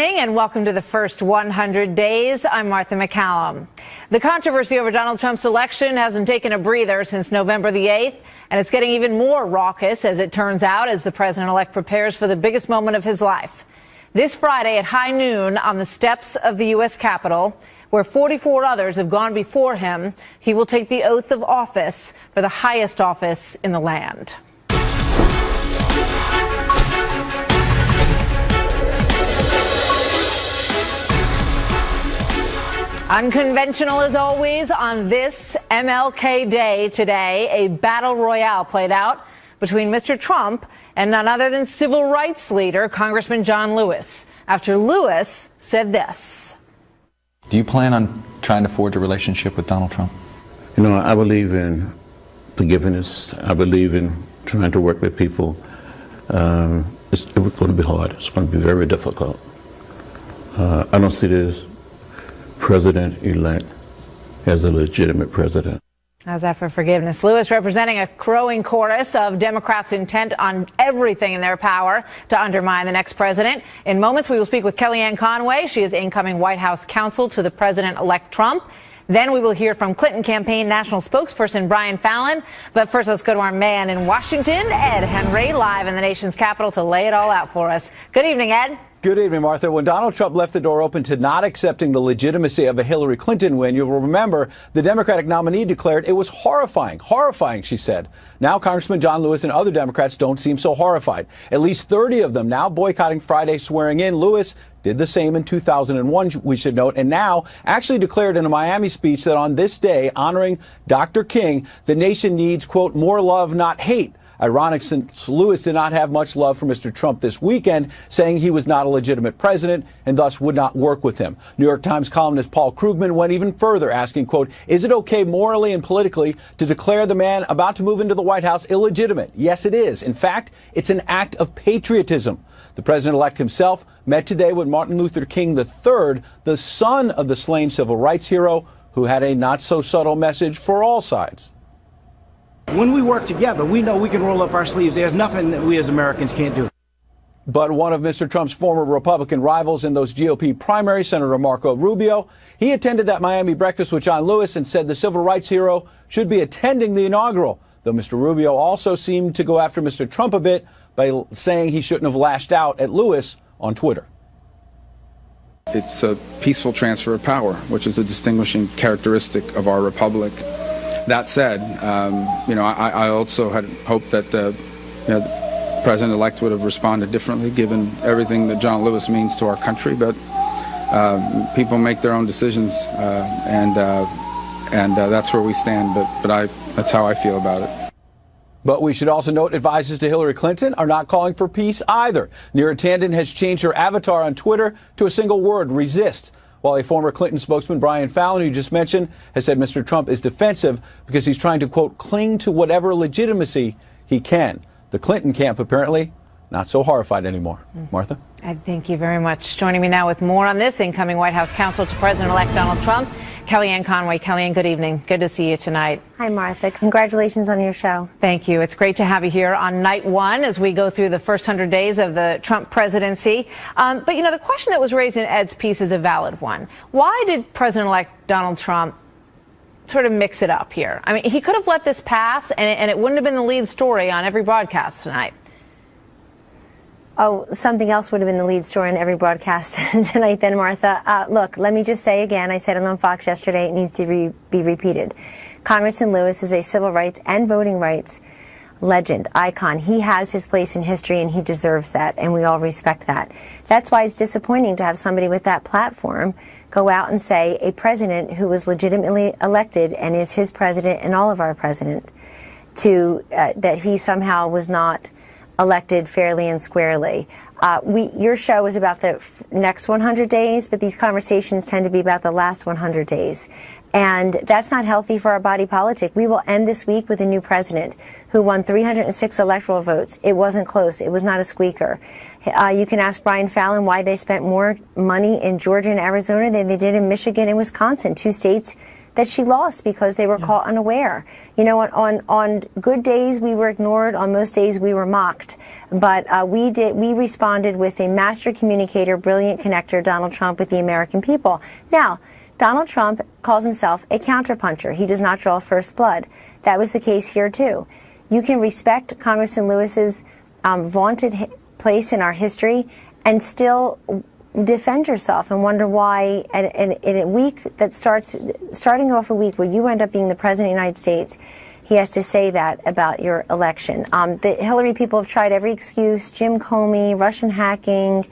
And welcome to the first 100 days. I'm Martha McCallum. The controversy over Donald Trump's election hasn't taken a breather since November the 8th, and it's getting even more raucous, as it turns out, as the president-elect prepares for the biggest moment of his life. This Friday at high noon on the steps of the U.S. Capitol, where 44 others have gone before him, he will take the oath of office for the highest office in the land. Unconventional as always on this MLK Day today, a battle royale played out between Mr. Trump and none other than civil rights leader Congressman John Lewis, after Lewis said this. Do you plan on trying to forge a relationship with Donald Trump? You know, I believe in forgiveness. I believe in trying to work with people. It's going to be hard. It's going to be very difficult. I don't see this president-elect as a legitimate president. How's that for forgiveness? Lewis representing a growing chorus of Democrats intent on everything in their power to undermine the next president. In moments, we will speak with Kellyanne Conway. She is incoming White House counsel to the president-elect Trump. Then we will hear from Clinton campaign national spokesperson Brian Fallon. But first, let's go to our man in Washington, Ed Henry, live in the nation's capital to lay it all out for us. Good evening, Ed. Good evening, Martha. When Donald Trump left the door open to not accepting the legitimacy of a Hillary Clinton win, you will remember the Democratic nominee declared it was horrifying, she said. Now Congressman John Lewis and other Democrats don't seem so horrified. At least 30 of them now boycotting Friday's swearing in. Lewis did the same in 2001, we should note, and now actually declared in a Miami speech that on this day, honoring Dr. King, the nation needs, quote, more love, not hate. Ironic, since Lewis did not have much love for Mr. Trump this weekend, saying he was not a legitimate president and thus would not work with him. New York Times columnist Paul Krugman went even further, asking, quote, is it okay morally and politically to declare the man about to move into the White House illegitimate? Yes, it is. In fact, it's an act of patriotism. The president-elect himself met today with Martin Luther King III, the son of the slain civil rights hero, who had a not-so-subtle message for all sides. When we work together, we know we can roll up our sleeves. There's nothing that we as Americans can't do. But one of Mr. Trump's former Republican rivals in those GOP primaries, Senator Marco Rubio, he attended that Miami breakfast with John Lewis and said the civil rights hero should be attending the inaugural, though Mr. Rubio also seemed to go after Mr. Trump a bit by saying he shouldn't have lashed out at Lewis on Twitter. It's a peaceful transfer of power, which is a distinguishing characteristic of our republic. That said, I also had hoped that the president-elect would have responded differently, given everything that John Lewis means to our country. But people make their own decisions, and that's where we stand. But that's how I feel about it. But we should also note advisors to Hillary Clinton are not calling for peace either. Neera Tanden has changed her avatar on Twitter to a single word: resist. While a former Clinton spokesman, Brian Fallon, who you just mentioned, has said Mr. Trump is defensive because he's trying to, quote, cling to whatever legitimacy he can. The Clinton camp, apparently, not so horrified anymore. Martha? Thank you very much. Joining me now with more on this, incoming White House counsel to President-elect Donald Trump, Kellyanne Conway. Kellyanne, good evening. Good to see you tonight. Hi, Martha. Congratulations on your show. Thank you. It's great to have you here on night one as we go through the first 100 days of the Trump presidency. But, the question that was raised in Ed's piece is a valid one. Why did President-elect Donald Trump sort of mix it up here? I mean, he could have let this pass, and it wouldn't have been the lead story on every broadcast tonight. Oh, something else would have been the lead story in every broadcast tonight then, Martha. Look, let me just say again, I said it on Fox yesterday, it needs to be repeated. Congressman Lewis is a civil rights and voting rights legend, icon. He has his place in history, and he deserves that, and we all respect that. That's why it's disappointing to have somebody with that platform go out and say a president who was legitimately elected and is his president and all of our president, that he somehow was not elected fairly and squarely. Your show is about the next 100 days, but these conversations tend to be about the last 100 days. And that's not healthy for our body politic. We will end this week with a new president who won 306 electoral votes. It wasn't close. It was not a squeaker. You can ask Brian Fallon why they spent more money in Georgia and Arizona than they did in Michigan and Wisconsin, two states that she lost because they were caught unaware. You know, on good days we were ignored, on most days we were mocked. But we responded with a master communicator, brilliant connector, Donald Trump, with the American people. Now, Donald Trump calls himself a counterpuncher. He does not draw first blood. That was the case here too. You can respect Congressman Lewis's vaunted place in our history and still defend yourself and wonder why in a week that starting off a week where you end up being the President of the United States, he has to say that about your election. The Hillary people have tried every excuse, Jim Comey, Russian hacking.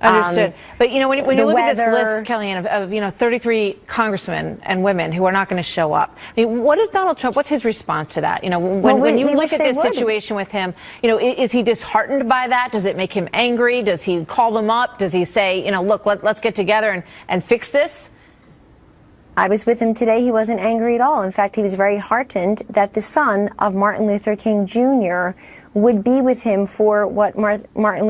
Understood. But, you know, when you look at this weather list, Kellyanne, of 33 congressmen and women who are not going to show up, I mean, what is Donald Trump, what's his response to that? You know, when you look at this situation with him, you know, is he disheartened by that? Does it make him angry? Does he call them up? Does he say, you know, look, let's get together and fix this? I was with him today. He wasn't angry at all. In fact, he was very heartened that the son of Martin Luther King Jr. would be with him for what Martin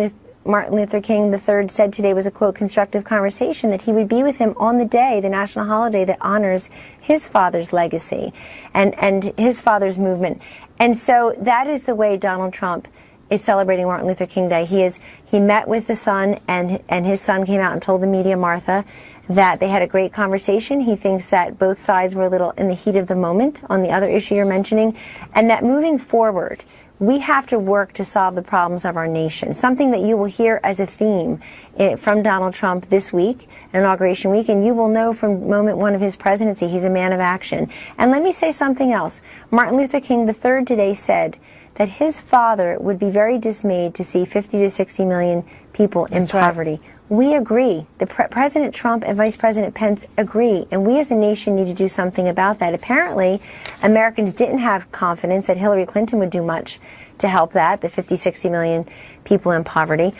Luther King III said today was a, quote, constructive conversation, that he would be with him on the day, the national holiday that honors his father's legacy and his father's movement. And so that is the way Donald Trump is celebrating Martin Luther King Day. He met with the son, and his son came out and told the media, Martha, that they had a great conversation. He thinks that both sides were a little in the heat of the moment on the other issue you're mentioning, and that moving forward, we have to work to solve the problems of our nation. Something that you will hear as a theme from Donald Trump this week, Inauguration Week, and you will know from moment one of his presidency, he's a man of action. And let me say something else. Martin Luther King III today said that his father would be very dismayed to see 50 to 60 million people in poverty. Right. We agree. President Trump and Vice President Pence agree, and we as a nation need to do something about that. Apparently, Americans didn't have confidence that Hillary Clinton would do much to help that, the 50, 60 million people in poverty.